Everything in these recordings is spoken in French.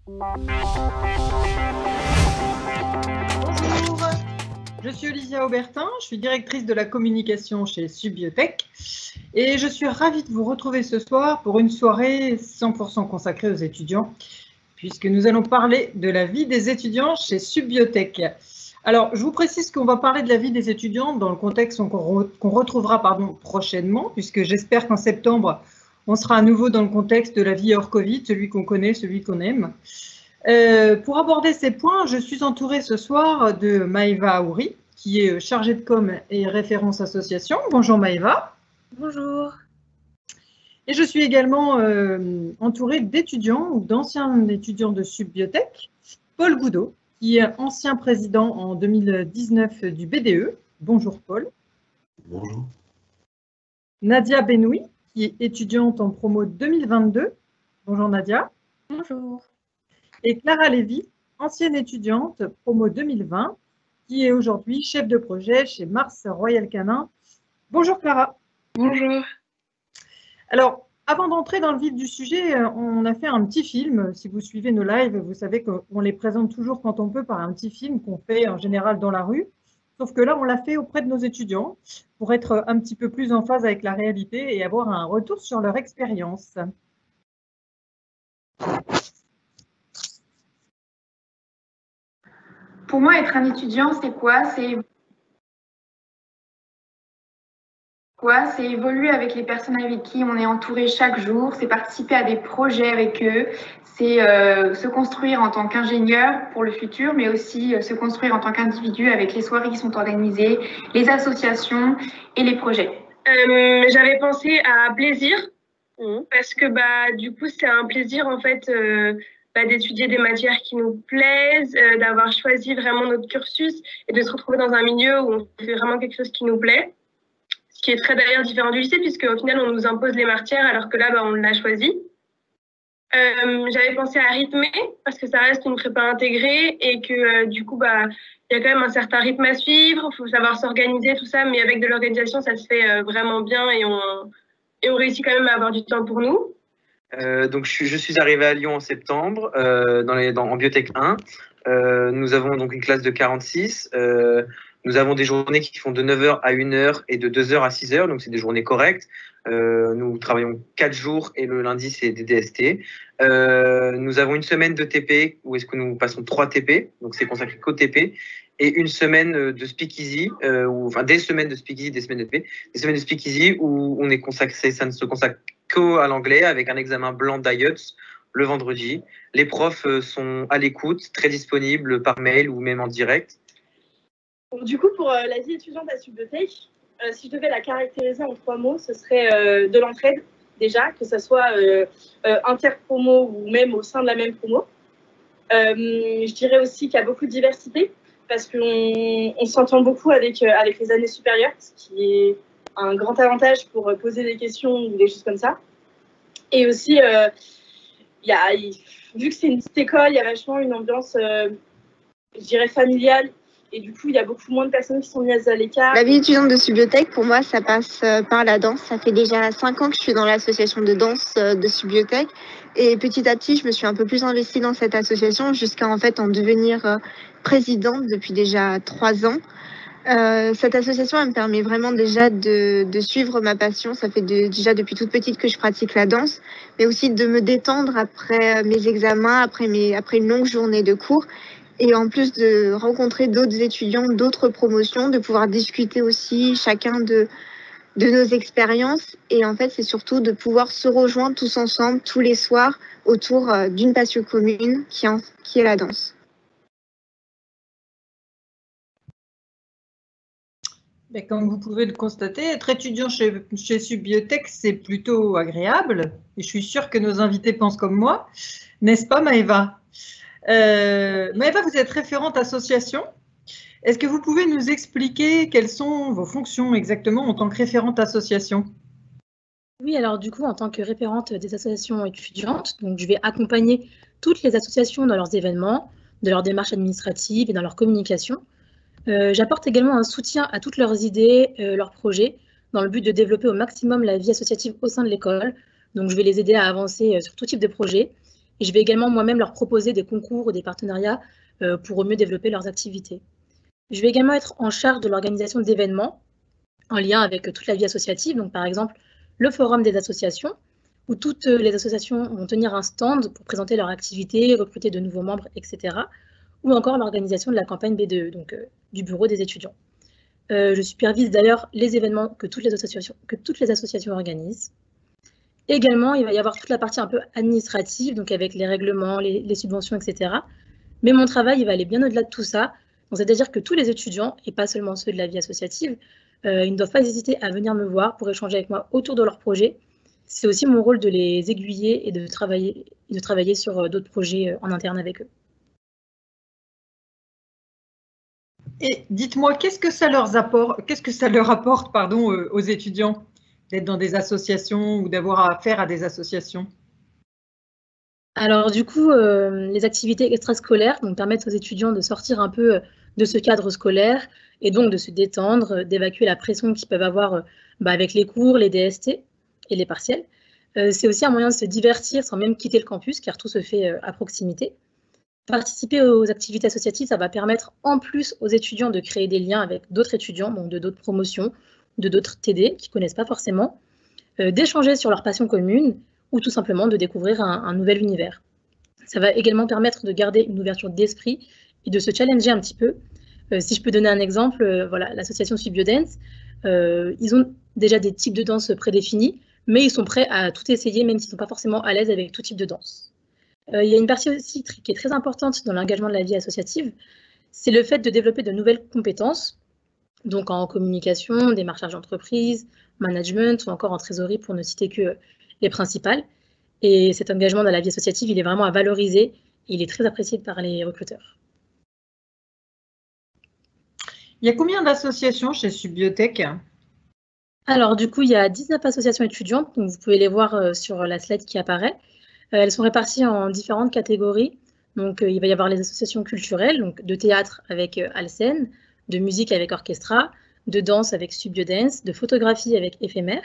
Bonjour, je suis Olivia Aubertin, je suis directrice de la communication chez Subbiotech et je suis ravie de vous retrouver ce soir pour une soirée 100% consacrée aux étudiants puisque nous allons parler de la vie des étudiants chez Subbiotech. Alors, je vous précise qu'on va parler de la vie des étudiants dans le contexte qu'on retrouvera prochainement, puisque j'espère qu'en septembre, on sera à nouveau dans le contexte de la vie hors Covid, celui qu'on connaît, celui qu'on aime. Pour aborder ces points, je suis entourée ce soir de Maëva Aouri, qui est chargée de com et référence association. Bonjour Maëva. Bonjour. Et je suis également entourée d'étudiants ou d'anciens étudiants de Subbiotech. Paul Goudot, qui est ancien président en 2019 du BDE. Bonjour Paul. Bonjour. Nadia Benoui, qui est étudiante en promo 2022. Bonjour Nadia. Bonjour. Et Clara Lévy, ancienne étudiante promo 2020, qui est aujourd'hui chef de projet chez Mars Royal Canin. Bonjour Clara. Bonjour. Alors, avant d'entrer dans le vif du sujet, on a fait un petit film. Si vous suivez nos lives, vous savez qu'on les présente toujours quand on peut par un petit film qu'on fait en général dans la rue. Sauf que là, on l'a fait auprès de nos étudiants pour être un petit peu plus en phase avec la réalité et avoir un retour sur leur expérience. Pour moi, être un étudiant, c'est quoi? C'est évoluer avec les personnes avec qui on est entouré chaque jour, c'est participer à des projets avec eux, c'est se construire en tant qu'ingénieur pour le futur, mais aussi se construire en tant qu'individu avec les soirées qui sont organisées, les associations et les projets. J'avais pensé à plaisir, parce que du coup, c'est un plaisir en fait d'étudier des matières qui nous plaisent, d'avoir choisi vraiment notre cursus et de se retrouver dans un milieu où on fait vraiment quelque chose qui nous plaît. Ce qui est très d'ailleurs différent du lycée, puisqu'au final, on nous impose les matières, alors que là, on l'a choisi. J'avais pensé à rythmer, parce que ça reste une prépa intégrée, et que du coup, il y a quand même un certain rythme à suivre, il faut savoir s'organiser, tout ça, mais avec de l'organisation, ça se fait vraiment bien, et on réussit quand même à avoir du temps pour nous. Donc, je suis arrivé à Lyon en septembre, en Biotech 1. Nous avons donc une classe de 46. Nous avons des journées qui font de 9h à 1h et de 2h à 6h, donc c'est des journées correctes. Nous travaillons 4 jours et le lundi, c'est des DST. Nous avons une semaine de TP où est-ce que nous passons 3 TP, donc c'est consacré qu'au TP, et une semaine de Speakeasy, des semaines de Speakeasy, des semaines de TP, des semaines de Speakeasy où on est consacré, ça ne se consacre qu'à l'anglais avec un examen blanc d'IELTS le vendredi. Les profs sont à l'écoute, très disponibles par mail ou même en direct. Du coup, pour la vie étudiante à Subbiotech, si je devais la caractériser en 3 mots, ce serait de l'entraide, déjà, que ce soit inter-promo ou même au sein de la même promo. Je dirais aussi qu'il y a beaucoup de diversité, parce qu'on s'entend beaucoup avec les années supérieures, ce qui est un grand avantage pour poser des questions ou des choses comme ça. Et aussi, vu que c'est une petite école, il y a vachement une ambiance, je dirais, familiale. Et du coup, il y a beaucoup moins de personnes qui sont mises à l'écart. La vie étudiante de Subbiotech, pour moi, ça passe par la danse. Ça fait déjà 5 ans que je suis dans l'association de danse de Subbiotech. Et petit à petit, je me suis un peu plus investie dans cette association jusqu'à en devenir présidente depuis déjà 3 ans. Cette association, elle me permet vraiment déjà de suivre ma passion. Ça fait déjà depuis toute petite que je pratique la danse, mais aussi de me détendre après mes examens, après une longue journée de cours. Et en plus de rencontrer d'autres étudiants, d'autres promotions, de pouvoir discuter aussi chacun de nos expériences. Et en fait, c'est surtout de pouvoir se rejoindre tous ensemble, tous les soirs, autour d'une passion commune qui est la danse. Comme vous pouvez le constater, être étudiant chez Subbiotech, c'est plutôt agréable. Et je suis sûre que nos invités pensent comme moi. N'est-ce pas, Maëva ? Maëva, vous êtes référente association. Est-ce que vous pouvez nous expliquer quelles sont vos fonctions exactement en tant que référente association? Oui, alors du coup, en tant que référente des associations étudiantes, donc je vais accompagner toutes les associations dans leurs événements, de leurs démarches administratives et dans leur communication. J'apporte également un soutien à toutes leurs idées, leurs projets, dans le but de développer au maximum la vie associative au sein de l'école. Donc je vais les aider à avancer sur tout type de projet. Et je vais également moi-même leur proposer des concours ou des partenariats pour mieux développer leurs activités. Je vais également être en charge de l'organisation d'événements en lien avec toute la vie associative. Donc, par exemple, le forum des associations, où toutes les associations vont tenir un stand pour présenter leur activité, recruter de nouveaux membres, etc. Ou encore l'organisation de la campagne BDE, donc du bureau des étudiants. Je supervise d'ailleurs les événements que toutes les associations organisent. Également, il va y avoir toute la partie un peu administrative, donc avec les règlements, les subventions, etc. Mais mon travail, il va aller bien au-delà de tout ça. C'est-à-dire que tous les étudiants, et pas seulement ceux de la vie associative, ils ne doivent pas hésiter à venir me voir pour échanger avec moi autour de leur projet. C'est aussi mon rôle de les aiguiller et de travailler sur d'autres projets en interne avec eux. Et dites-moi, qu'est-ce que ça leur apporte, aux étudiants d'être dans des associations ou d'avoir affaire à des associations? Alors du coup, les activités extrascolaires permettent aux étudiants de sortir un peu de ce cadre scolaire et donc de se détendre, d'évacuer la pression qu'ils peuvent avoir avec les cours, les DST et les partiels. C'est aussi un moyen de se divertir sans même quitter le campus, car tout se fait à proximité. Participer aux activités associatives, ça va permettre en plus aux étudiants de créer des liens avec d'autres étudiants, donc de d'autres promotions, de d'autres TD qu'ils ne connaissent pas forcément, d'échanger sur leurs passions communes ou tout simplement de découvrir un nouvel univers. Ça va également permettre de garder une ouverture d'esprit et de se challenger un petit peu. Si je peux donner un exemple, voilà, l'association Subiodance, ils ont déjà des types de danse prédéfinis, mais ils sont prêts à tout essayer, même s'ils ne sont pas forcément à l'aise avec tout type de danse. Il y a une partie aussi qui est très importante dans l'engagement de la vie associative, c'est le fait de développer de nouvelles compétences, donc en communication, démarchage d'entreprise, management ou encore en trésorerie pour ne citer que les principales. Et cet engagement dans la vie associative, il est vraiment à valoriser et il est très apprécié par les recruteurs. Il y a combien d'associations chez Subiotech? Alors du coup, il y a 19 associations étudiantes, donc vous pouvez les voir sur la slide qui apparaît. Elles sont réparties en différentes catégories. Donc il va y avoir les associations culturelles, donc de théâtre avec Alcen, de musique avec Orchestra, de danse avec Subiodance, de photographie avec Éphémère.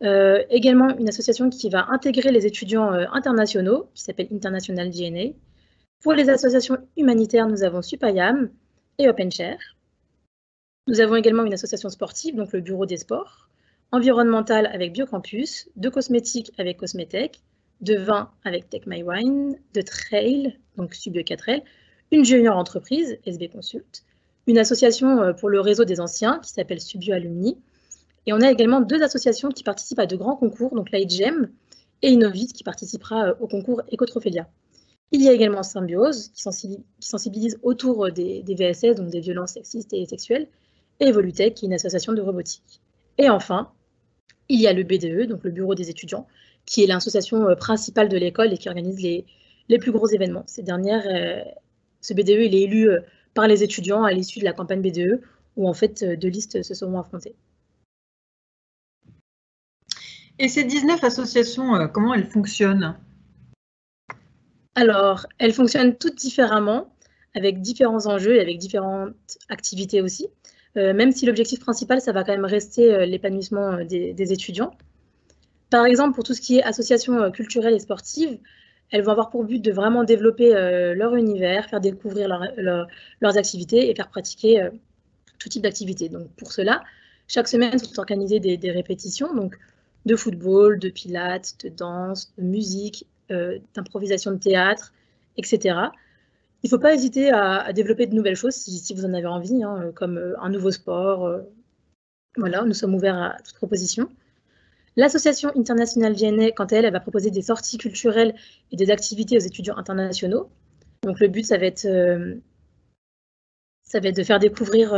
Également une association qui va intégrer les étudiants internationaux, qui s'appelle International DNA. Pour les associations humanitaires, nous avons Supayam et OpenShare. Nous avons également une association sportive, donc le Bureau des sports, environnementale avec Biocampus, de cosmétiques avec Cosmetech, de vin avec Take My Wine, de trail, donc Subio 4L, une junior entreprise, SB Consult, une association pour le réseau des anciens qui s'appelle Subio Alumni, et on a également 2 associations qui participent à de grands concours, donc l'AIGEM et Innovit qui participera au concours Ecotrophélia. Il y a également Symbiose qui sensibilise autour des VSS, donc des violences sexistes et sexuelles, et Evolutech qui est une association de robotique. Et enfin, il y a le BDE, donc le Bureau des étudiants, qui est l'association principale de l'école et qui organise les plus gros événements. Ces dernières, ce BDE, il est élu par les étudiants à l'issue de la campagne BDE, où en fait 2 listes se seront affrontées. Et ces 19 associations, comment elles fonctionnent? Alors, elles fonctionnent toutes différemment, avec différents enjeux et avec différentes activités aussi, même si l'objectif principal, ça va quand même rester l'épanouissement des étudiants. Par exemple, pour tout ce qui est associations culturelles et sportives, elles vont avoir pour but de vraiment développer leur univers, faire découvrir leurs activités et faire pratiquer tout type d'activités. Donc pour cela, chaque semaine sont organisées des répétitions, donc de football, de pilates, de danse, de musique, d'improvisation de théâtre, etc. Il ne faut pas hésiter à développer de nouvelles choses si vous en avez envie, hein, comme un nouveau sport. Voilà, nous sommes ouverts à toute proposition. L'association International DNA, quant à elle, elle va proposer des sorties culturelles et des activités aux étudiants internationaux. Donc le but, ça va être de faire découvrir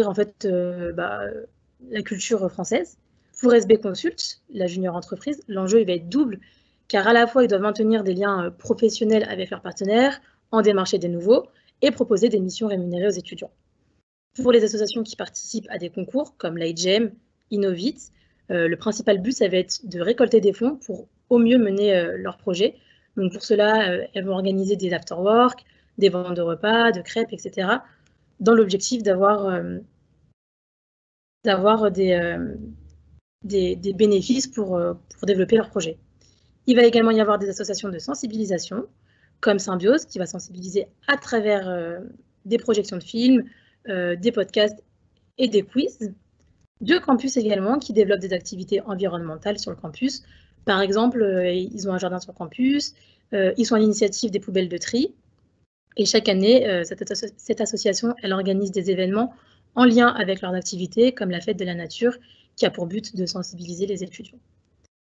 en fait la culture française. Pour SB Consult, la junior entreprise, l'enjeu il va être double, car à la fois ils doivent maintenir des liens professionnels avec leurs partenaires, en démarcher des nouveaux et proposer des missions rémunérées aux étudiants. Pour les associations qui participent à des concours comme l'AIGEM, Innovit, le principal but, ça va être de récolter des fonds pour au mieux mener leur projet. Donc pour cela, elles vont organiser des after-work, des ventes de repas, de crêpes, etc., dans l'objectif d'avoir des bénéfices pour développer leur projet. Il va également y avoir des associations de sensibilisation, comme Symbiose, qui va sensibiliser à travers des projections de films, des podcasts et des quiz. 2 campus également qui développent des activités environnementales sur le campus. Par exemple, ils ont un jardin sur le campus, ils sont à l'initiative des poubelles de tri. Et chaque année, cette association, elle organise des événements en lien avec leurs activités, comme la fête de la nature, qui a pour but de sensibiliser les étudiants.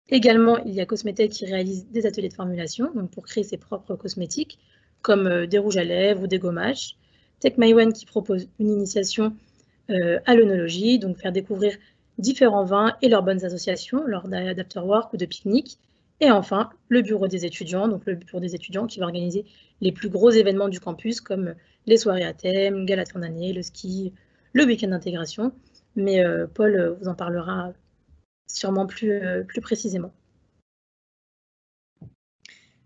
Également, il y a Cosmetech qui réalise des ateliers de formulation, donc pour créer ses propres cosmétiques, comme des rouges à lèvres ou des gommages. Tech My One qui propose une initiation à l'œnologie, donc faire découvrir différents vins et leurs bonnes associations lors d'afterwork ou de pique-nique. Et enfin, le bureau des étudiants, donc le bureau des étudiants qui va organiser les plus gros événements du campus, comme les soirées à thème, gala de fin d'année, le ski, le week-end d'intégration. Mais Paul vous en parlera sûrement plus précisément.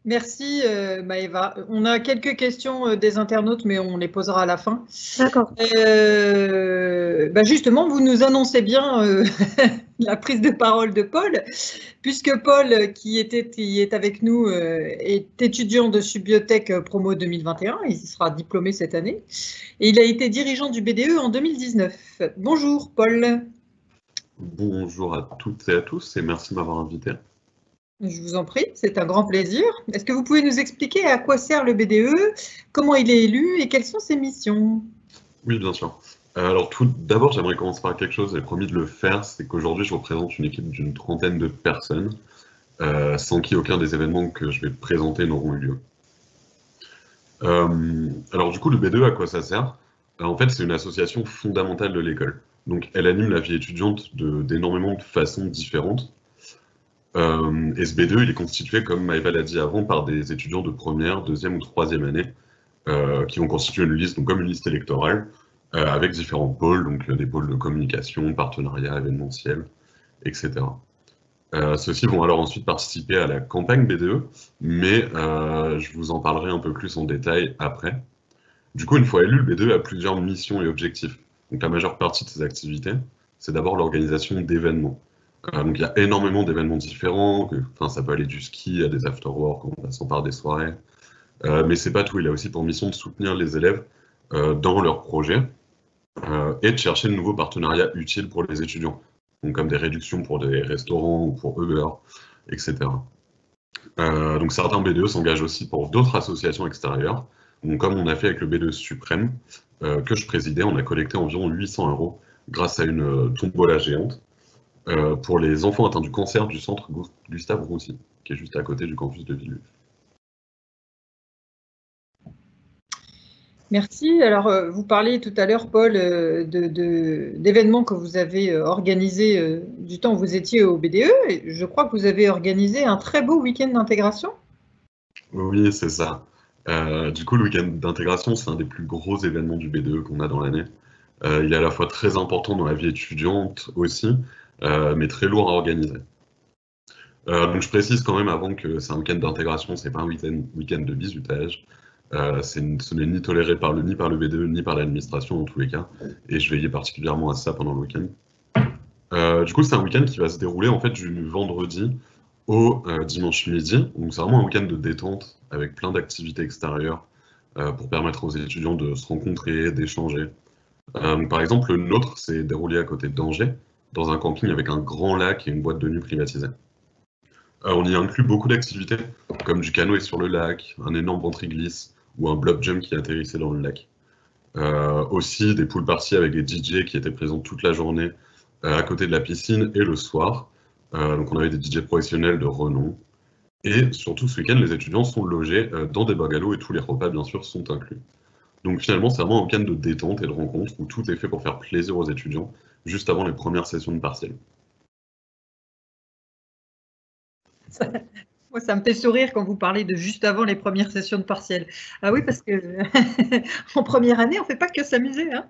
Merci Maëva. On a quelques questions des internautes, mais on les posera à la fin. D'accord. Justement, vous nous annoncez bien la prise de parole de Paul, puisque Paul, qui est avec nous, est étudiant de Subbiotech Promo 2021, il sera diplômé cette année, et il a été dirigeant du BDE en 2019. Bonjour Paul. Bonjour à toutes et à tous, et merci de m'avoir invité. Je vous en prie, c'est un grand plaisir. Est-ce que vous pouvez nous expliquer à quoi sert le BDE, comment il est élu et quelles sont ses missions? Oui, bien sûr. Alors tout d'abord, j'aimerais commencer par quelque chose, j'ai promis de le faire, c'est qu'aujourd'hui je représente une équipe d'une 30aine de personnes, sans qui aucun des événements que je vais présenter n'auront eu lieu. Alors du coup, le BDE, à quoi ça sert? En fait, c'est une association fondamentale de l'école. Donc elle anime la vie étudiante d'énormément de façons différentes. Et ce BDE, il est constitué, comme Maëva l'a dit avant, par des étudiants de première, deuxième ou troisième année, qui vont constituer une liste, donc comme une liste électorale, avec différents pôles, donc des pôles de communication, partenariat, événementiel, etc. Ceux-ci vont alors ensuite participer à la campagne BDE, mais je vous en parlerai un peu plus en détail après. Du coup, une fois élu, le BDE a plusieurs missions et objectifs. Donc la majeure partie de ses activités, c'est d'abord l'organisation d'événements. Donc il y a énormément d'événements différents, ça peut aller du ski à des afterwork en passant par des soirées, mais c'est pas tout, il a aussi pour mission de soutenir les élèves dans leurs projets et de chercher de nouveaux partenariats utiles pour les étudiants, donc comme des réductions pour des restaurants ou pour Uber, etc. Donc certains BDE s'engagent aussi pour d'autres associations extérieures, donc comme on a fait avec le BDE Suprême que je présidais, on a collecté environ 800 € grâce à une tombola géante. Pour les enfants atteints du cancer du centre Gustave Roussy, qui est juste à côté du campus de Villejuif. Merci. Alors, vous parliez tout à l'heure, Paul, d'événements que vous avez organisés du temps où vous étiez au BDE. Et je crois que vous avez organisé un très beau week-end d'intégration. Oui, c'est ça. Du coup, le week-end d'intégration, c'est un des plus gros événements du BDE qu'on a dans l'année. Il est à la fois très important dans la vie étudiante aussi, mais très lourd à organiser. Donc je précise quand même avant que c'est un week-end d'intégration, c'est pas un week-end de bizutage. Ce n'est ni toléré ni par le BDE, ni par l'administration dans tous les cas, et je veillais particulièrement à ça pendant le week-end. Du coup, c'est un week-end qui va se dérouler en fait du vendredi au dimanche midi. Donc c'est vraiment un week-end de détente avec plein d'activités extérieures pour permettre aux étudiants de se rencontrer, d'échanger. Par exemple, le nôtre s'est déroulé à côté d'Angers, dans un camping avec un grand lac et une boîte de nuit privatisée. On y inclut beaucoup d'activités, comme du canoë sur le lac, un énorme ventre-glisse ou un block jump qui atterrissait dans le lac. Aussi des pool parties avec des DJ qui étaient présents toute la journée à côté de la piscine et le soir. Donc on avait des DJ professionnels de renom. Et surtout ce week-end, les étudiants sont logés dans des bungalows et tous les repas bien sûr sont inclus. Donc finalement, c'est vraiment un week-end de détente et de rencontre où tout est fait pour faire plaisir aux étudiants juste avant les premières sessions de partiel. Moi, ça me fait sourire quand vous parlez de juste avant les premières sessions de partiel. Ah oui, parce que en première année, on ne fait pas que s'amuser. Hein.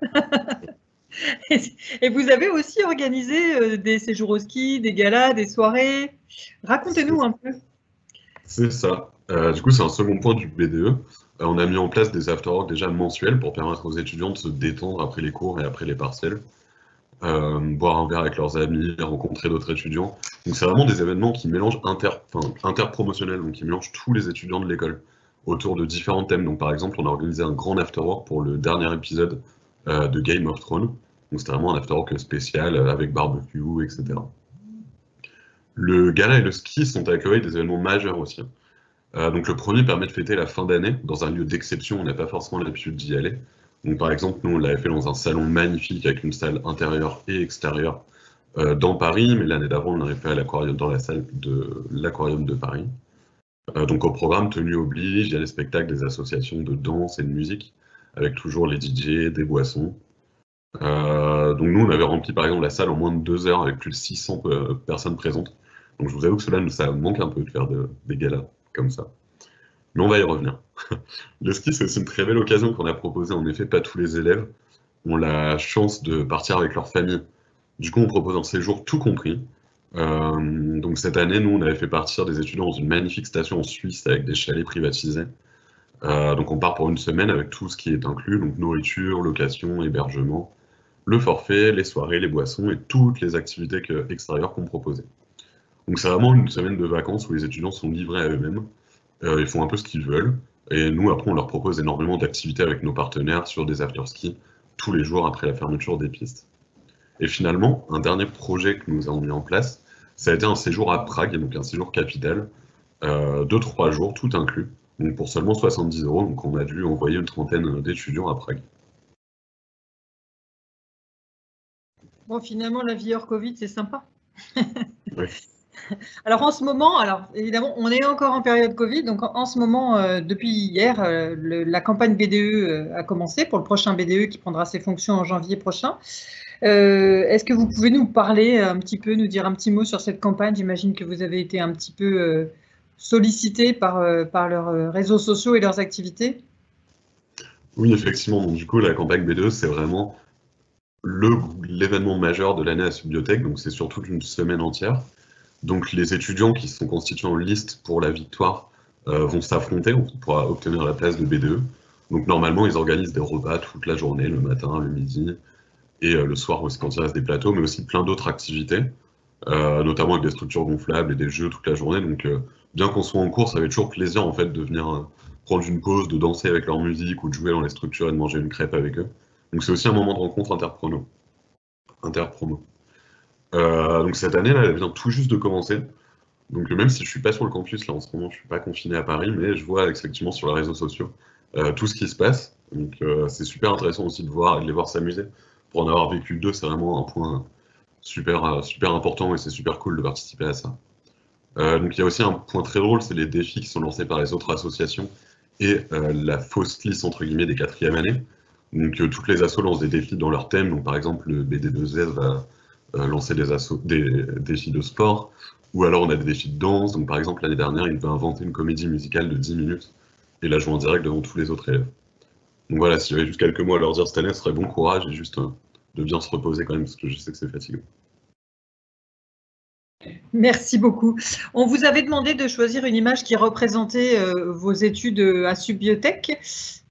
Et vous avez aussi organisé des séjours au ski, des galas, des soirées. Racontez-nous un peu. C'est ça. Du coup, c'est un second point du BDE. On a mis en place des afterworks déjà mensuels pour permettre aux étudiants de se détendre après les cours et après les partiels. boire un verre avec leurs amis, rencontrer d'autres étudiants. Donc c'est vraiment des événements qui mélangent interpromotionnels, donc qui mélangent tous les étudiants de l'école autour de différents thèmes. Donc par exemple, on a organisé un grand afterwork pour le dernier épisode de Game of Thrones. Donc c'était vraiment un afterwork spécial avec barbecue, etc. Le gala et le ski sont à l'accueil des événements majeurs aussi. Donc le premier permet de fêter la fin d'année dans un lieu d'exception, on n'a pas forcément l'habitude d'y aller. Donc par exemple, nous on l'avait fait dans un salon magnifique avec une salle intérieure et extérieure dans Paris, mais l'année d'avant on l'avait fait à l'aquarium, dans la salle de l'aquarium de Paris. Donc au programme tenue oblige, il y a des spectacles des associations de danse et de musique, avec toujours les DJ, des boissons. Donc nous on avait rempli par exemple la salle en moins de 2 heures avec plus de 600 personnes présentes. Donc je vous avoue que cela ça manque un peu de faire des galas comme ça. Mais on va y revenir. Le ski, c'est aussi une très belle occasion qu'on a proposée. En effet, pas tous les élèves ont la chance de partir avec leur famille. Du coup, on propose un séjour tout compris. Donc cette année, nous, on avait fait partir des étudiants dans une magnifique station en Suisse avec des chalets privatisés. Donc on part pour une semaine avec tout ce qui est inclus, donc nourriture, location, hébergement, le forfait, les soirées, les boissons et toutes les activités extérieures qu'on proposait. Donc c'est vraiment une semaine de vacances où les étudiants sont livrés à eux-mêmes. Ils font un peu ce qu'ils veulent. Et nous, après, on leur propose énormément d'activités avec nos partenaires sur des after-ski tous les jours après la fermeture des pistes. Et finalement, un dernier projet que nous avons mis en place, ça a été un séjour à Prague, donc un séjour capitale, de 3 jours, tout inclus, donc pour seulement 70 €. Donc on a dû envoyer une trentaine d'étudiants à Prague. Bon, finalement, la vie hors Covid, c'est sympa. Oui. Alors en ce moment, évidemment, on est encore en période Covid, donc en ce moment, depuis hier, la campagne BDE a commencé pour le prochain BDE qui prendra ses fonctions en janvier prochain. Est-ce que vous pouvez nous parler un petit peu, nous dire un petit mot sur cette campagne? J'imagine que vous avez été un petit peu sollicité par leurs réseaux sociaux et leurs activités. Oui, effectivement. Donc, du coup, la campagne BDE, c'est vraiment l'événement majeur de l'année à Subbiotech, donc c'est sur toute une semaine entière. Donc les étudiants qui sont constitués en liste pour la victoire vont s'affronter pour obtenir la place de BDE. Donc normalement, ils organisent des repas toute la journée, le matin, le midi, et le soir aussi quand il reste des plateaux, mais aussi plein d'autres activités, notamment avec des structures gonflables et des jeux toute la journée. Donc bien qu'on soit en cours, ça fait toujours plaisir en fait de venir prendre une pause, de danser avec leur musique ou de jouer dans les structures et de manger une crêpe avec eux. Donc c'est aussi un moment de rencontre interpromo. Donc cette année, là, elle vient tout juste de commencer. Donc même si je suis pas sur le campus, là en ce moment, je suis pas confiné à Paris, mais je vois effectivement sur les réseaux sociaux tout ce qui se passe. Donc c'est super intéressant aussi de les voir s'amuser. Pour en avoir vécu 2, c'est vraiment un point super important et c'est super cool de participer à ça. Donc il y a aussi un point très drôle, c'est les défis qui sont lancés par les autres associations et la fausse liste entre guillemets des 4e années. Donc toutes les assos lancent des défis dans leur thème. Donc par exemple, le BD2S va lancer des défis de sport, ou alors on a des défis de danse. Donc par exemple l'année dernière, il devait inventer une comédie musicale de 10 minutes et la jouer en direct devant tous les autres élèves. Donc voilà, s'il y avait juste quelques mots à leur dire cette année, ce serait bon courage et juste de bien se reposer quand même, parce que je sais que c'est fatigant. Merci beaucoup. On vous avait demandé de choisir une image qui représentait vos études à Subbiotech.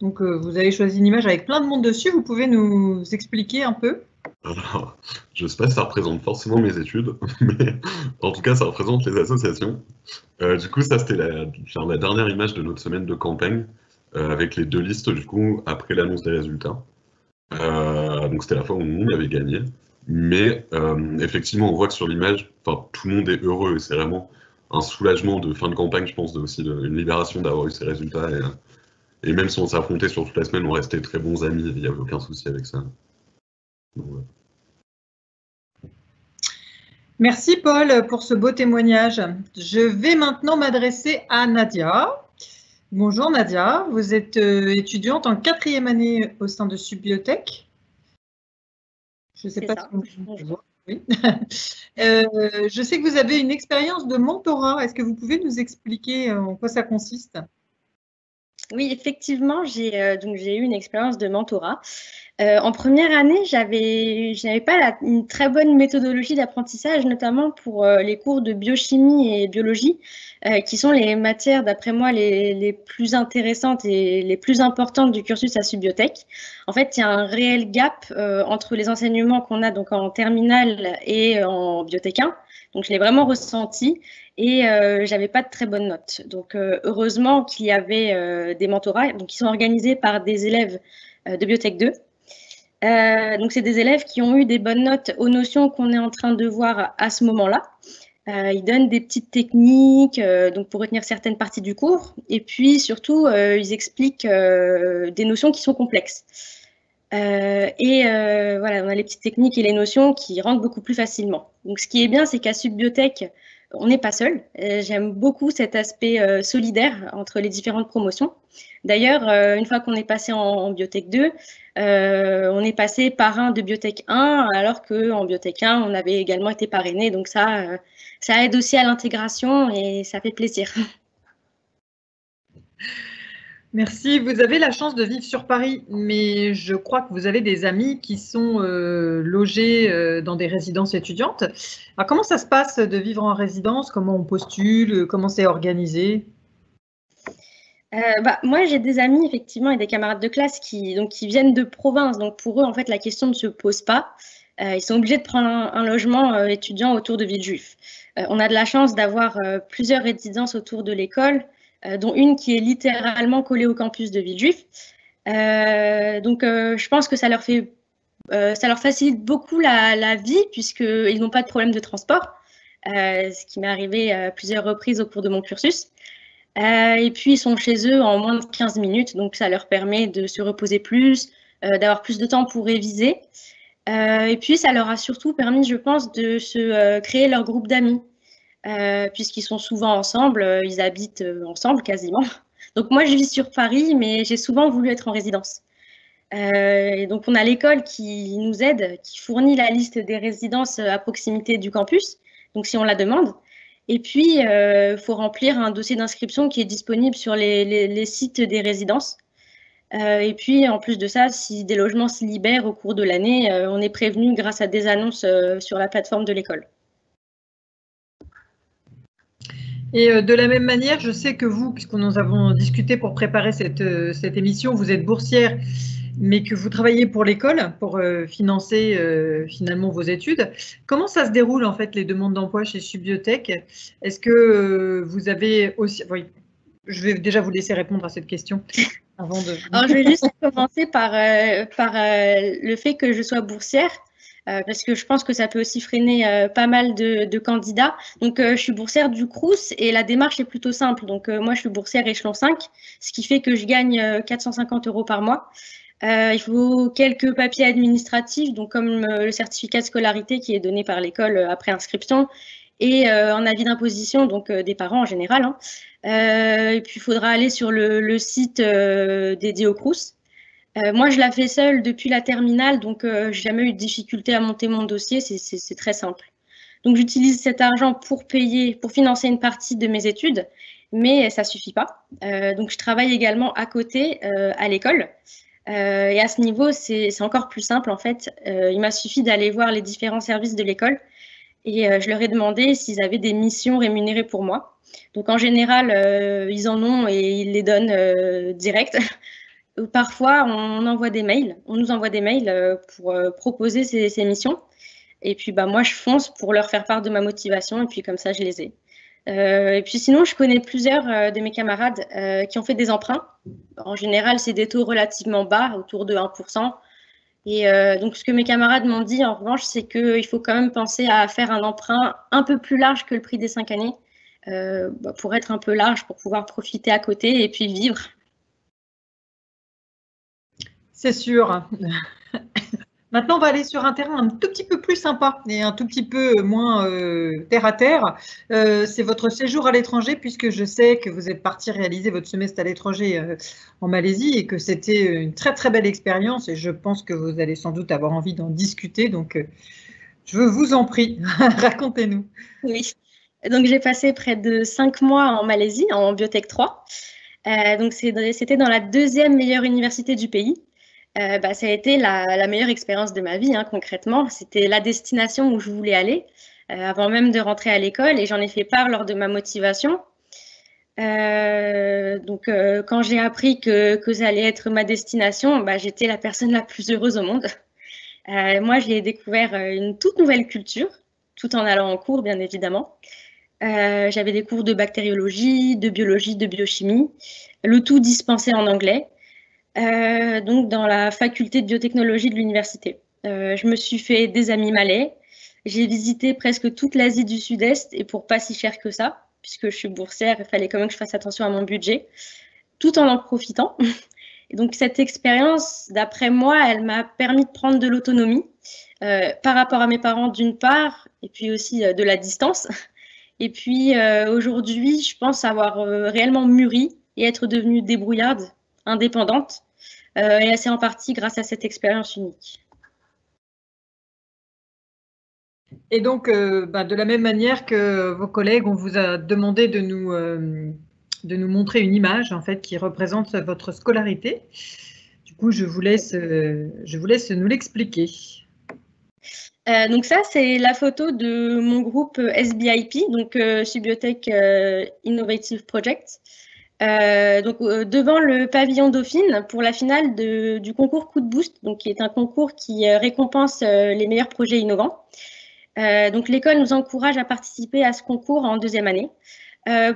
Donc vous avez choisi une image avec plein de monde dessus. Vous pouvez nous expliquer un peu? Alors, je ne sais pas si ça représente forcément mes études, mais en tout cas, ça représente les associations. Du coup, ça, c'était la dernière image de notre semaine de campagne, avec les 2 listes, du coup, après l'annonce des résultats. Donc, c'était la fois où on avait gagné. Mais effectivement, on voit que sur l'image, tout le monde est heureux, et c'est vraiment un soulagement de fin de campagne, je pense, une libération d'avoir eu ces résultats. Et même si on s'affrontait sur toute la semaine, on restait très bons amis, il n'y avait aucun souci avec ça. Ouais. Merci Paul pour ce beau témoignage. Je vais maintenant m'adresser à Nadia. Bonjour Nadia, vous êtes étudiante en 4e année au sein de Subbiotech. Je ne sais pas si vous... Oui. Je sais que vous avez une expérience de mentorat. Est-ce que vous pouvez nous expliquer en quoi ça consiste? Oui, effectivement, j'ai eu une expérience de mentorat. En première année, je n'avais pas une très bonne méthodologie d'apprentissage, notamment pour les cours de biochimie et biologie, qui sont les matières, d'après moi, les plus intéressantes et les plus importantes du cursus à Subiotech. En fait, il y a un réel gap entre les enseignements qu'on a donc en terminale et en biotech 1. Donc, je l'ai vraiment ressenti. Et j'avais pas de très bonnes notes. Donc, heureusement qu'il y avait des mentorats donc, qui sont organisés par des élèves de Biotech 2. Donc, c'est des élèves qui ont eu des bonnes notes aux notions qu'on est en train de voir à ce moment-là. Ils donnent des petites techniques donc pour retenir certaines parties du cours. Et puis, surtout, ils expliquent des notions qui sont complexes. Voilà, on a les petites techniques et les notions qui rentrent beaucoup plus facilement. Donc, ce qui est bien, c'est qu'à Subiotech, on n'est pas seul. J'aime beaucoup cet aspect solidaire entre les différentes promotions. D'ailleurs, une fois qu'on est passé en Biotech 2, on est passé parrain de Biotech 1, alors qu'en Biotech 1, on avait également été parrainé. Donc ça aide aussi à l'intégration et ça fait plaisir. Merci. Vous avez la chance de vivre sur Paris, mais je crois que vous avez des amis qui sont logés dans des résidences étudiantes. Alors, comment ça se passe de vivre en résidence? Comment on postule? Comment c'est organisé? Moi, j'ai des amis, effectivement, et des camarades de classe qui viennent de province. Donc, pour eux, en fait, la question ne se pose pas. Ils sont obligés de prendre un logement étudiant autour de Villejuif. On a de la chance d'avoir plusieurs résidences autour de l'école, dont une qui est littéralement collée au campus de Villejuif. Je pense que ça leur facilite beaucoup la vie, puisqu'ils n'ont pas de problème de transport, ce qui m'est arrivé à plusieurs reprises au cours de mon cursus. Et puis, ils sont chez eux en moins de 15 minutes, donc ça leur permet de se reposer plus, d'avoir plus de temps pour réviser. Et puis, ça leur a surtout permis, je pense, de se créer leur groupe d'amis, puisqu'ils sont souvent ensemble, ils habitent ensemble quasiment. Donc, moi, je vis sur Paris, mais j'ai souvent voulu être en résidence. Et donc, on a l'école qui nous aide, qui fournit la liste des résidences à proximité du campus, donc si on la demande. Et puis, il faut remplir un dossier d'inscription qui est disponible sur les sites des résidences. Et puis, en plus de ça, si des logements se libèrent au cours de l'année, on est prévenu grâce à des annonces sur la plateforme de l'école. Et de la même manière, je sais que vous, puisque nous avons discuté pour préparer cette émission, vous êtes boursière, mais que vous travaillez pour l'école, pour financer finalement vos études. Comment ça se déroule en fait les demandes d'emploi chez Subiotech? Est-ce que vous avez aussi... Oui, je vais déjà vous laisser répondre à cette question. Avant de... Alors, je vais juste commencer par le fait que je sois boursière. Parce que je pense que ça peut aussi freiner pas mal de candidats. Donc, je suis boursière du Crous et la démarche est plutôt simple. Donc, moi, je suis boursière échelon 5, ce qui fait que je gagne 450 € par mois. Il faut quelques papiers administratifs, donc comme le certificat de scolarité qui est donné par l'école après inscription et un avis d'imposition, donc des parents en général. Hein. Et puis, il faudra aller sur le site dédié au Crous. Moi, je la fais seule depuis la terminale, donc j'ai jamais eu de difficulté à monter mon dossier, c'est très simple. Donc, j'utilise cet argent pour financer une partie de mes études, mais ça suffit pas. Donc, je travaille également à côté à l'école. Et à ce niveau, c'est encore plus simple en fait. Il m'a suffi d'aller voir les différents services de l'école et je leur ai demandé s'ils avaient des missions rémunérées pour moi. Donc, en général, ils en ont et ils les donnent direct. Parfois, on nous envoie des mails pour proposer ces missions. Et puis, moi, je fonce pour leur faire part de ma motivation. Et puis, comme ça, je les ai. Et puis, sinon, je connais plusieurs de mes camarades qui ont fait des emprunts. En général, c'est des taux relativement bas, autour de 1%. Et donc, ce que mes camarades m'ont dit, en revanche, c'est qu'il faut quand même penser à faire un emprunt un peu plus large que le prix des 5 années pour être un peu large, pour pouvoir profiter à côté et puis vivre. C'est sûr. Maintenant, on va aller sur un terrain un tout petit peu plus sympa et un tout petit peu moins terre à terre. C'est votre séjour à l'étranger, puisque je sais que vous êtes parti réaliser votre semestre à l'étranger en Malaisie et que c'était une très très belle expérience et je pense que vous allez sans doute avoir envie d'en discuter. Donc, je vous en prie, racontez-nous. Oui, donc j'ai passé près de 5 mois en Malaisie, en Biotech 3. Donc, c'était dans la 2e meilleure université du pays. Ça a été la meilleure expérience de ma vie, hein, concrètement. C'était la destination où je voulais aller avant même de rentrer à l'école et j'en ai fait part lors de ma motivation. Quand j'ai appris que ça allait être ma destination, j'étais la personne la plus heureuse au monde. Moi, j'ai découvert une toute nouvelle culture, tout en allant en cours, bien évidemment. J'avais des cours de bactériologie, de biologie, de biochimie, le tout dispensé en anglais. Donc dans la faculté de biotechnologie de l'université. Je me suis fait des amis malais. J'ai visité presque toute l'Asie du Sud-Est et pour pas si cher que ça, puisque je suis boursière, il fallait quand même que je fasse attention à mon budget, tout en profitant. Et donc cette expérience, d'après moi, elle m'a permis de prendre de l'autonomie par rapport à mes parents d'une part, et puis aussi de la distance. Et puis aujourd'hui, je pense avoir réellement mûri et être devenue débrouillarde, indépendante, et c'est en partie grâce à cette expérience unique. Et donc, de la même manière que vos collègues, on vous a demandé de nous montrer une image en fait qui représente votre scolarité. Du coup, je vous laisse nous l'expliquer. Donc ça, c'est la photo de mon groupe SBIP, donc Subiotech Innovative Project. Devant le pavillon Dauphine pour la finale du concours Coup de Boost, donc qui est un concours qui récompense les meilleurs projets innovants. Donc l'école nous encourage à participer à ce concours en 2e année.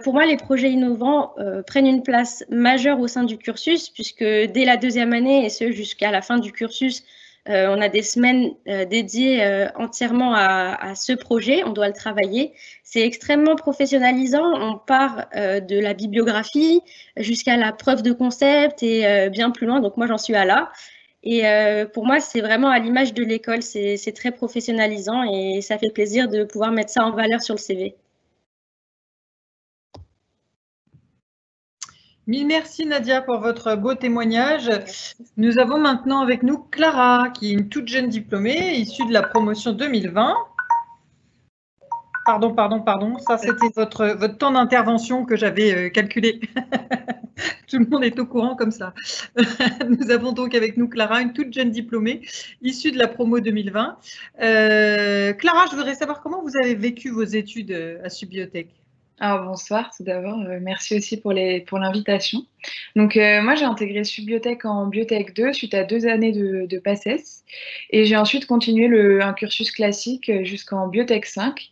Pour moi, les projets innovants prennent une place majeure au sein du cursus, puisque dès la 2e année, et ce jusqu'à la fin du cursus, on a des semaines dédiées entièrement à ce projet, on doit le travailler. C'est extrêmement professionnalisant, on part de la bibliographie jusqu'à la preuve de concept et bien plus loin, donc moi j'en suis à là. Et pour moi, c'est vraiment à l'image de l'école, c'est très professionnalisant et ça fait plaisir de pouvoir mettre ça en valeur sur le CV. Mille merci Nadia pour votre beau témoignage. Nous avons maintenant avec nous Clara, qui est une toute jeune diplômée, issue de la promotion 2020. Pardon, ça c'était votre temps d'intervention que j'avais calculé. Tout le monde est au courant comme ça. Nous avons donc avec nous Clara, une toute jeune diplômée, issue de la promo 2020. Clara, je voudrais savoir comment vous avez vécu vos études à Subiotech. Alors, bonsoir tout d'abord, merci aussi pour l'invitation. Donc moi j'ai intégré Subiotech en Biotech 2 suite à 2 années de PACES et j'ai ensuite continué un cursus classique jusqu'en Biotech 5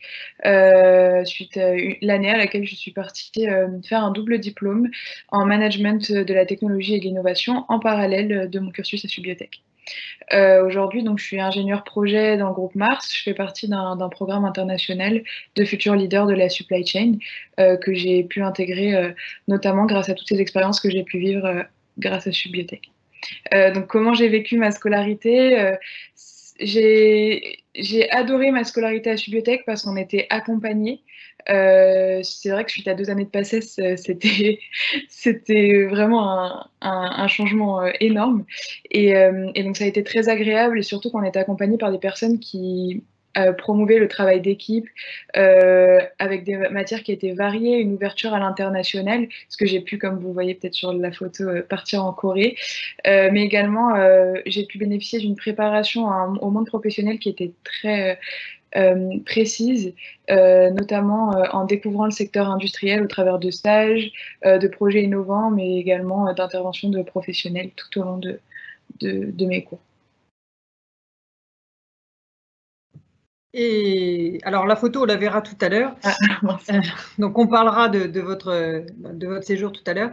suite à l'année à laquelle je suis partie faire un double diplôme en management de la technologie et de l'innovation en parallèle de mon cursus à Subiotech. Aujourd'hui, donc, je suis ingénieure projet dans le groupe Mars. Je fais partie d'un programme international de futurs leaders de la supply chain que j'ai pu intégrer notamment grâce à toutes ces expériences que j'ai pu vivre grâce à Subiotech. Donc, comment j'ai vécu ma scolarité j'ai adoré ma scolarité à Subiotech parce qu'on était accompagnés. C'est vrai que suite à 2 années de PACES, c'était vraiment un changement énorme. Et donc ça a été très agréable et surtout qu'on était accompagné par des personnes qui promouvaient le travail d'équipe avec des matières qui étaient variées, une ouverture à l'international, ce que j'ai pu, comme vous voyez peut-être sur la photo, partir en Corée. Mais également, j'ai pu bénéficier d'une préparation au monde professionnel qui était très précise, notamment en découvrant le secteur industriel au travers de stages, de projets innovants, mais également d'interventions de professionnels tout au long de mes cours. Et alors la photo, on la verra tout à l'heure. Donc on parlera de votre séjour tout à l'heure.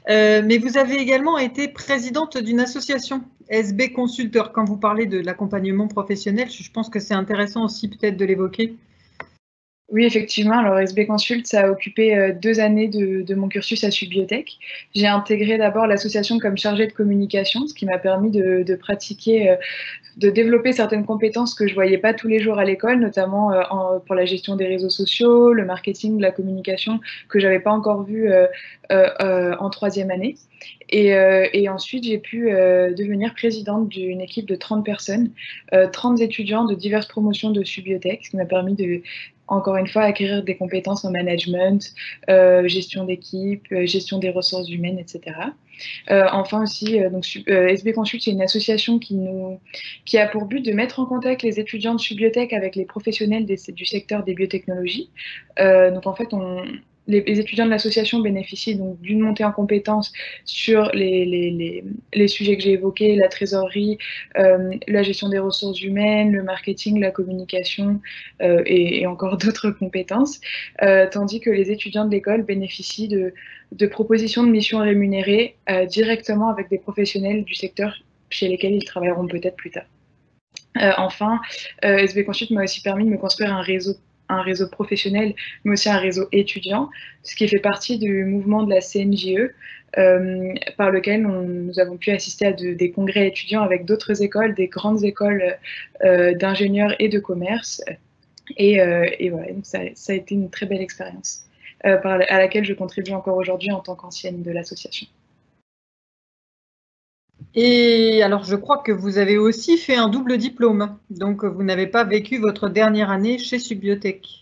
Mais vous avez également été présidente d'une association, SB Consulteur. Quand vous parlez de l'accompagnement professionnel, je pense que c'est intéressant aussi peut-être de l'évoquer. Oui, effectivement. Alors, SB Consult, ça a occupé 2 années de mon cursus à Subiotech. J'ai intégré d'abord l'association comme chargée de communication, ce qui m'a permis de pratiquer, de développer certaines compétences que je voyais pas tous les jours à l'école, notamment pour la gestion des réseaux sociaux, le marketing, la communication, que j'avais pas encore vu en 3e année. Et ensuite, j'ai pu devenir présidente d'une équipe de 30 personnes, 30 étudiants de diverses promotions de Subiotech, ce qui m'a permis encore une fois, acquérir des compétences en management, gestion d'équipe, gestion des ressources humaines, etc. Enfin aussi, SB Consult, c'est une association qui a pour but de mettre en contact les étudiants de Subiotech avec les professionnels du secteur des biotechnologies. Donc en fait, les étudiants de l'association bénéficient donc d'une montée en compétences sur les sujets que j'ai évoqués, la trésorerie, la gestion des ressources humaines, le marketing, la communication et encore d'autres compétences, tandis que les étudiants de l'école bénéficient de propositions de missions rémunérées directement avec des professionnels du secteur chez lesquels ils travailleront peut-être plus tard. Enfin, SB Consult m'a aussi permis de me construire un réseau professionnel, mais aussi un réseau étudiant, ce qui fait partie du mouvement de la CNJE, par lequel nous avons pu assister à des congrès étudiants avec d'autres écoles, des grandes écoles d'ingénieurs et de commerce. Et voilà, donc ça a été une très belle expérience à laquelle je contribue encore aujourd'hui en tant qu'ancienne de l'association. Et alors, je crois que vous avez aussi fait un double diplôme, donc vous n'avez pas vécu votre dernière année chez Subiotech.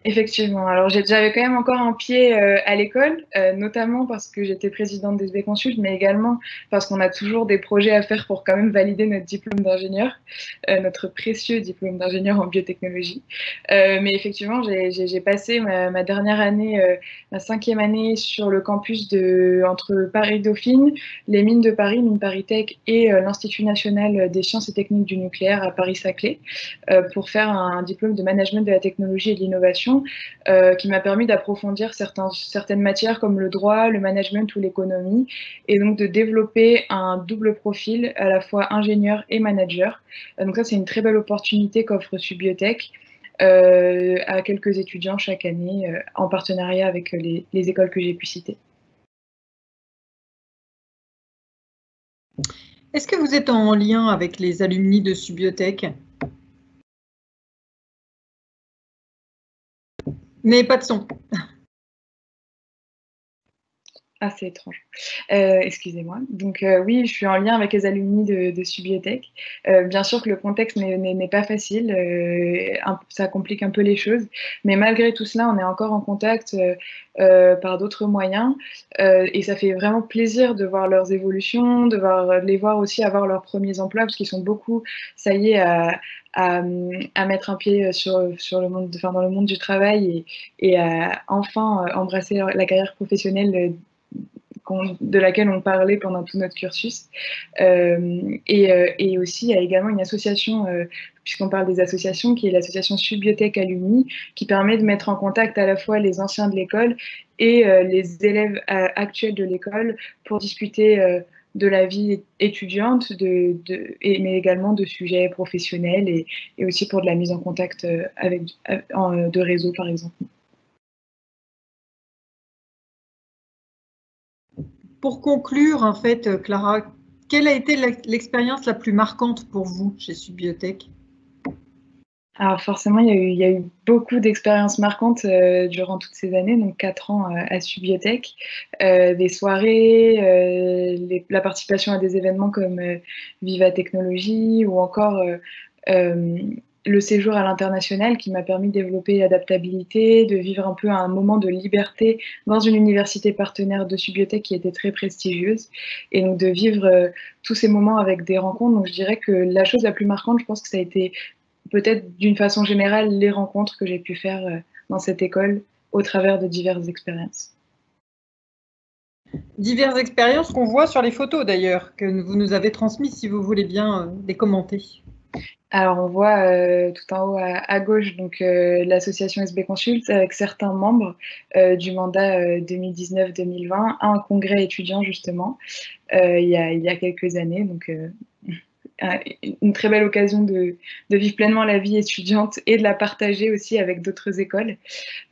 Effectivement. Alors, j'avais quand même encore un pied à l'école, notamment parce que j'étais présidente d'SB Consult, mais également parce qu'on a toujours des projets à faire pour quand même valider notre diplôme d'ingénieur, notre précieux diplôme d'ingénieur en biotechnologie. Mais effectivement, j'ai passé ma dernière année, ma 5e année sur le campus entre Paris-Dauphine, les mines de Paris, Mines Paris Tech, et l'Institut national des sciences et techniques du nucléaire à Paris-Saclay, pour faire un diplôme de management de la technologie et de l'innovation, qui m'a permis d'approfondir certaines matières comme le droit, le management ou l'économie, et donc de développer un double profil, à la fois ingénieur et manager. Donc ça, c'est une très belle opportunité qu'offre Subiotech à quelques étudiants chaque année, en partenariat avec les écoles que j'ai pu citer. Est-ce que vous êtes en lien avec les alumni de Subiotech ? Mais pas de son. Ah, c'est étrange. Excusez-moi. Donc oui, je suis en lien avec les alumni de Subiotech. Bien sûr que le contexte n'est pas facile, ça complique un peu les choses, mais malgré tout cela, on est encore en contact par d'autres moyens, et ça fait vraiment plaisir de voir leurs évolutions, de les voir aussi avoir leurs premiers emplois, parce qu'ils sont beaucoup, ça y est, à mettre un pied dans le monde du travail et à enfin embrasser la carrière professionnelle de laquelle on parlait pendant tout notre cursus. Et aussi, il y a également une association, puisqu'on parle des associations, qui est l'association Subiotech Alumni, qui permet de mettre en contact à la fois les anciens de l'école et les élèves actuels de l'école pour discuter de la vie étudiante, mais également de sujets professionnels et aussi pour de la mise en contact de réseau, par exemple. Pour conclure, en fait, Clara, quelle a été l'expérience la plus marquante pour vous chez Subiotech ? Alors forcément, il y a eu beaucoup d'expériences marquantes durant toutes ces années, donc 4 ans à Subiotech, des soirées, la participation à des événements comme Viva Technologie ou encore le séjour à l'international qui m'a permis de développer l'adaptabilité, de vivre un peu un moment de liberté dans une université partenaire de Subiotech qui était très prestigieuse, et donc de vivre tous ces moments avec des rencontres. Donc je dirais que la chose la plus marquante, je pense que ça a été peut-être d'une façon générale les rencontres que j'ai pu faire dans cette école au travers de diverses expériences. Diverses expériences qu'on voit sur les photos d'ailleurs, que vous nous avez transmises si vous voulez bien les commenter. Alors, on voit tout en haut à gauche donc l'association SB Consult avec certains membres du mandat 2019-2020 à un congrès étudiant justement il y a quelques années. Donc, une très belle occasion de vivre pleinement la vie étudiante et de la partager aussi avec d'autres écoles.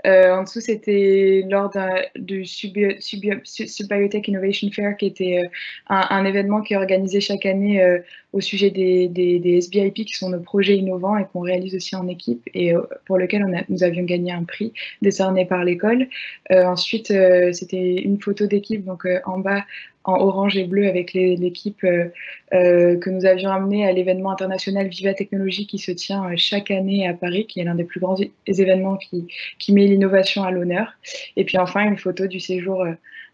En dessous, c'était lors du Subiotech Innovation Fair, qui était un événement qui est organisé chaque année au sujet des SBIP, qui sont nos projets innovants et qu'on réalise aussi en équipe, et pour lequel nous avions gagné un prix décerné par l'école. Ensuite, c'était une photo d'équipe, donc en bas, orange et bleu avec l'équipe que nous avions amenée à l'événement international Viva Technologie qui se tient chaque année à Paris, qui est l'un des plus grands événements qui met l'innovation à l'honneur. Et puis enfin, une photo du séjour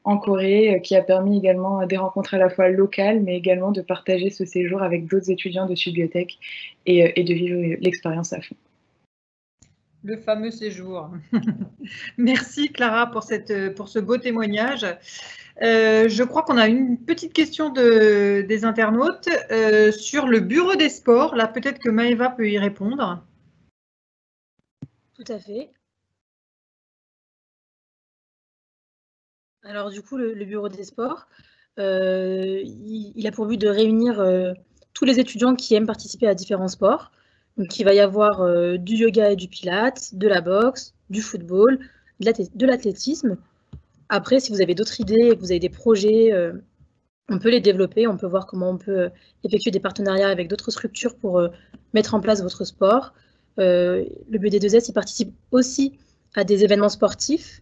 en Corée qui a permis également des rencontres à la fois locales, mais également de partager ce séjour avec d'autres étudiants de Subiotech et de vivre l'expérience à fond. Le fameux séjour. Merci Clara pour ce beau témoignage. Je crois qu'on a une petite question des internautes sur le bureau des sports. Là, peut-être que Maëva peut y répondre. Tout à fait. Alors du coup, le bureau des sports, il a pour but de réunir tous les étudiants qui aiment participer à différents sports. Donc il va y avoir du yoga et du pilates, de la boxe, du football, de l'athlétisme. Après, si vous avez d'autres idées, que vous avez des projets, on peut les développer, on peut voir comment on peut effectuer des partenariats avec d'autres structures pour mettre en place votre sport. Le BD2S, il participe aussi à des événements sportifs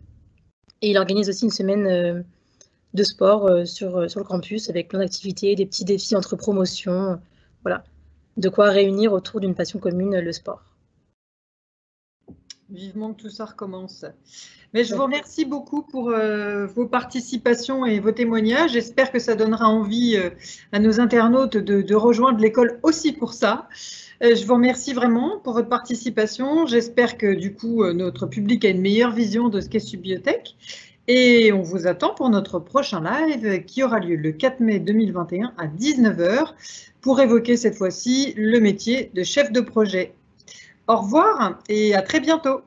et il organise aussi une semaine de sport sur le campus avec plein d'activités, des petits défis entre promotions. Voilà, de quoi réunir autour d'une passion commune, le sport. Vivement que tout ça recommence. Mais je vous remercie beaucoup pour vos participations et vos témoignages. J'espère que ça donnera envie à nos internautes de rejoindre l'école aussi pour ça. Je vous remercie vraiment pour votre participation. J'espère que du coup, notre public a une meilleure vision de ce qu'est Subiotech. Et on vous attend pour notre prochain live qui aura lieu le 4 mai 2021 à 19 h pour évoquer cette fois-ci le métier de chef de projet. Au revoir et à très bientôt.